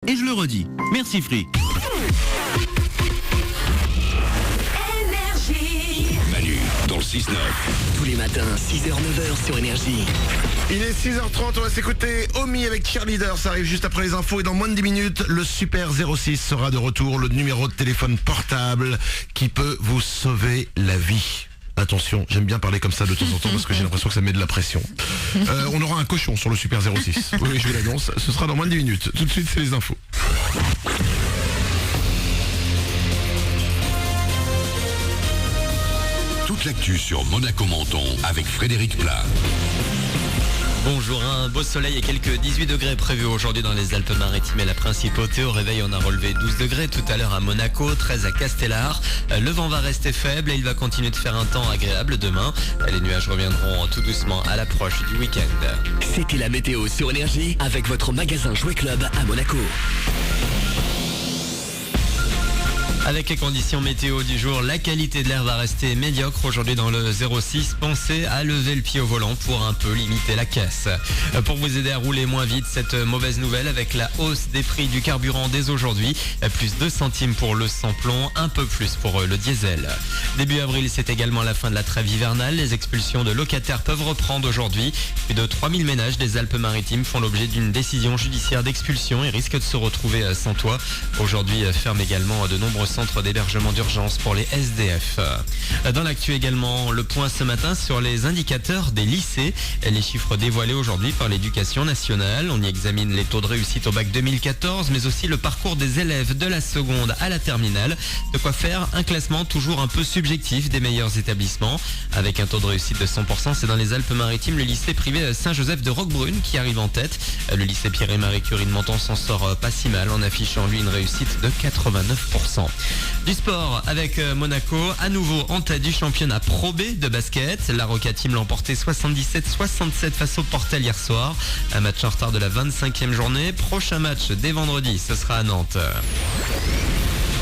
Et je le redis, merci Free. Manu, dans le 6-9. Tous les matins, 6h-9h sur Énergie. Il est 6h30, on va s'écouter Omi avec Cheerleader, ça arrive juste après les infos et dans moins de 10 minutes, le Super 06 sera de retour, le numéro de téléphone portable qui peut vous sauver la vie. Attention, j'aime bien parler comme ça de temps en temps parce que j'ai l'impression que ça met de la pression. On aura un cochon sur le Super 06. Oui, je vous l'annonce, ce sera dans moins de 10 minutes. Tout de suite, c'est les infos. Toute l'actu sur Monaco-Menton avec Frédéric Plat. Bonjour, un beau soleil et quelques 18 degrés prévus aujourd'hui dans les Alpes-Maritimes et la Principauté. Au réveil, on a relevé 12 degrés tout à l'heure à Monaco, 13 à Castellar. Le vent va rester faible et il va continuer de faire un temps agréable demain. Les nuages reviendront tout doucement à l'approche du week-end. C'était la météo sur Énergie avec votre magasin Jouet Club à Monaco. Avec les conditions météo du jour, la qualité de l'air va rester médiocre aujourd'hui dans le 06. Pensez à lever le pied au volant pour un peu limiter la casse. Pour vous aider à rouler moins vite, cette mauvaise nouvelle avec la hausse des prix du carburant dès aujourd'hui. Plus 2 centimes pour le sans-plomb, un peu plus pour le diesel. Début avril, c'est également la fin de la trêve hivernale. Les expulsions de locataires peuvent reprendre aujourd'hui. Plus de 3000 ménages des Alpes-Maritimes font l'objet d'une décision judiciaire d'expulsion et risquent de se retrouver sans toit. Aujourd'hui, ferme également de nombreux centre d'hébergement d'urgence pour les SDF. Dans l'actu également, le point ce matin sur les indicateurs des lycées. Les chiffres dévoilés aujourd'hui par l'Éducation nationale. On y examine les taux de réussite au bac 2014, mais aussi le parcours des élèves de la seconde à la terminale. De quoi faire un classement toujours un peu subjectif des meilleurs établissements. Avec un taux de réussite de 100%, c'est dans les Alpes-Maritimes le lycée privé Saint-Joseph de Roquebrune qui arrive en tête. Le lycée Pierre et Marie Curie de Menton s'en sort pas si mal en affichant lui une réussite de 89%. Du sport avec Monaco, à nouveau en tête du championnat Pro B de basket. La Roca Team l'a emporté 77-67 face au Portel hier soir. Un match en retard de la 25e journée. Prochain match dès vendredi, ce sera à Nantes.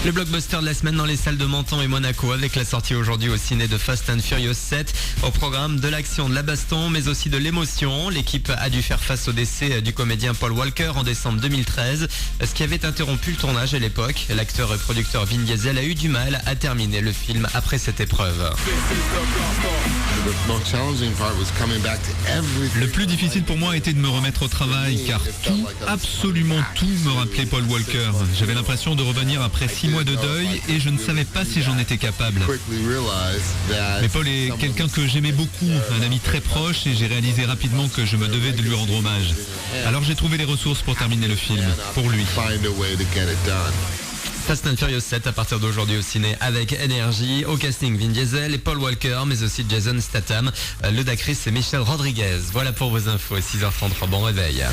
Le blockbuster de la semaine dans les salles de Menton et Monaco avec la sortie aujourd'hui au ciné de Fast and Furious 7. Au programme de l'action, de la baston mais aussi de l'émotion. L'équipe a dû faire face au décès du comédien Paul Walker en décembre 2013. Ce qui avait interrompu le tournage à l'époque. L'acteur et producteur Vin Diesel a eu du mal à terminer le film après cette épreuve. Le plus difficile pour moi a été de me remettre au travail car tout, absolument tout me rappelait Paul Walker. J'avais l'impression de revenir après 6 mois de deuil et je ne savais pas si j'en étais capable. Mais Paul est quelqu'un que j'aimais beaucoup, un ami très proche et j'ai réalisé rapidement que je me devais de lui rendre hommage. Alors j'ai trouvé les ressources pour terminer le film, pour lui. Fast and Furious 7 à partir d'aujourd'hui au ciné avec Énergie. Au casting Vin Diesel et Paul Walker, mais aussi Jason Statham, Ludacris et Michelle Rodriguez. Voilà pour vos infos, 6h33, bon réveil.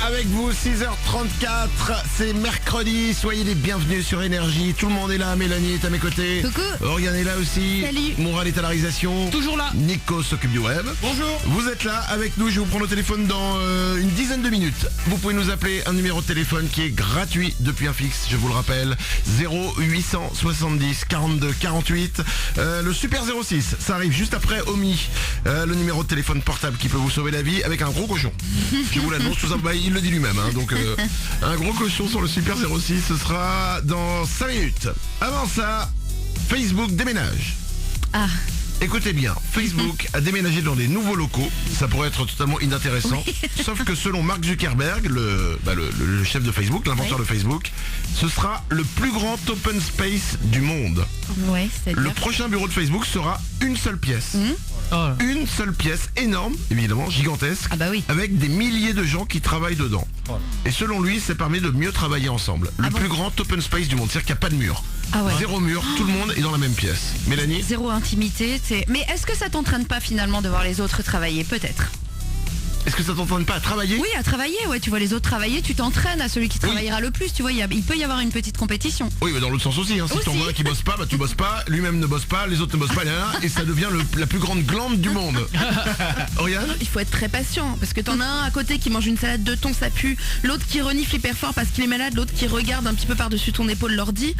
Avec vous, 6h34, c'est mercredi, soyez les bienvenus sur Énergie. Tout le monde est là, Mélanie est à mes côtés. Coucou. Oriane est là aussi. Salut. Mourad est à la réalisation. Toujours là. Nico s'occupe du web. Bonjour. Vous êtes là avec nous, je vais vous prendre au téléphone dans une dizaine de minutes. Vous pouvez nous appeler un numéro de téléphone qui est gratuit depuis un fixe, je vous le rappelle, 0870 42 48. Le Super 06, ça arrive juste après Omi, le numéro de téléphone portable qui peut vous sauver la vie avec un gros cochon. Je vous l'annonce tout simplement, il le dit lui-même, hein, donc un gros cochon sur le Super 06, ce sera dans 5 minutes. Avant ça, Facebook déménage. Ah. Écoutez bien, Facebook a déménagé dans des nouveaux locaux. Ça pourrait être totalement inintéressant. Oui. Sauf que selon Mark Zuckerberg, le chef de Facebook, l'inventeur de Facebook, ce sera le plus grand open space du monde. Ouais, c'est-à-dire. Le prochain bureau de Facebook sera une seule pièce. Une seule pièce énorme, évidemment, gigantesque, Ah bah oui. avec des milliers de gens qui travaillent dedans. Et selon lui, ça permet de mieux travailler ensemble. Le plus grand open space du monde, c'est-à-dire qu'il n'y a pas de mur. Ah ouais. Zéro mur, tout le monde est dans la même pièce. Mélanie ? Zéro intimité. Mais est-ce que ça t'entraîne pas finalement de voir les autres travailler? Peut-être. Est-ce que ça t'entraîne pas à travailler? Oui, à travailler, ouais, tu vois les autres travailler, tu t'entraînes à celui qui travaillera le plus, tu vois, il peut y avoir une petite compétition. Oui, mais dans l'autre sens aussi, hein. Si Aussi. t'en vois un qui bosse pas, bah tu bosses pas, lui-même ne bosse pas, les autres ne bossent pas, et ça devient la plus grande glande du monde. Oriane? Il faut être très patient, parce que t'en as un à côté qui mange une salade de thon, ça pue, l'autre qui renifle hyper fort parce qu'il est malade, l'autre qui regarde un petit peu par-dessus ton épaule l'ordi.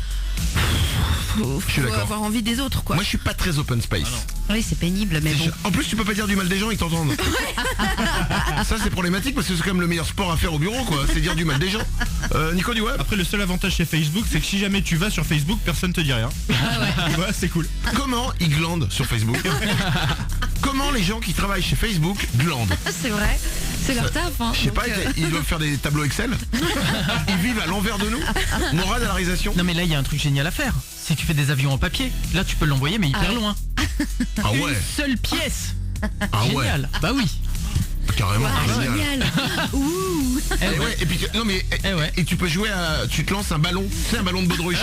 Faut Je suis d'accord. avoir envie des autres, quoi. Moi je suis pas très open space. Oui, c'est pénible, mais bon. En plus tu peux pas dire du mal des gens, ils t'entendent. Ça c'est problématique parce que c'est quand même le meilleur sport à faire au bureau, quoi. C'est dire du mal des gens. Nico du web? Après, le seul avantage chez Facebook, c'est que si jamais tu vas sur Facebook, personne te dit rien. Tu vois, c'est cool. Comment ils glandent sur Facebook? Comment les gens qui travaillent chez Facebook glandent? C'est vrai, c'est leur taf, hein. Je sais Donc, pas, ils doivent faire des tableaux Excel. Ils vivent à l'envers de nous. Morale à la réalisation. Non mais là il y a un truc génial à faire. Si tu fais des avions en papier, là tu peux l'envoyer mais hyper oui. loin. Ah ouais. Une seule pièce. Ah ouais. Génial. Bah oui. Carrément. ah, génial. génial. Ouh. Et ouais, et puis non mais ouais. et tu peux jouer tu te lances un ballon, c'est un ballon de baudruche.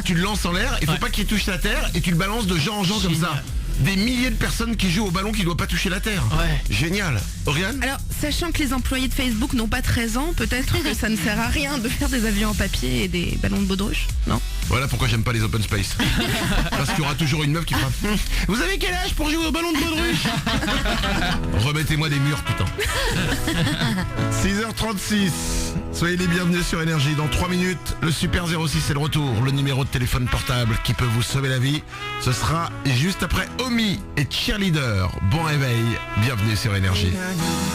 Tu le lances en l'air, il faut pas qu'il touche la terre et tu le balances de gens en gens comme ça. Des milliers de personnes qui jouent au ballon qui doit pas toucher la terre. Ouais. Génial. Oriane? Alors, sachant que les employés de Facebook n'ont pas 13 ans, peut-être que ça ne sert à rien de faire des avions en papier et des ballons de baudruche, non? Voilà pourquoi j'aime pas les open space. Parce qu'il y aura toujours une meuf qui fera Vous avez quel âge pour jouer au ballon de baudruche? Remettez-moi des murs, putain. 6h36. Soyez les bienvenus sur Énergie. Dans 3 minutes, le Super 06 est le retour. Le numéro de téléphone portable qui peut vous sauver la vie. Ce sera juste après Omi et Cheerleader. Bon réveil, bienvenue sur Énergie.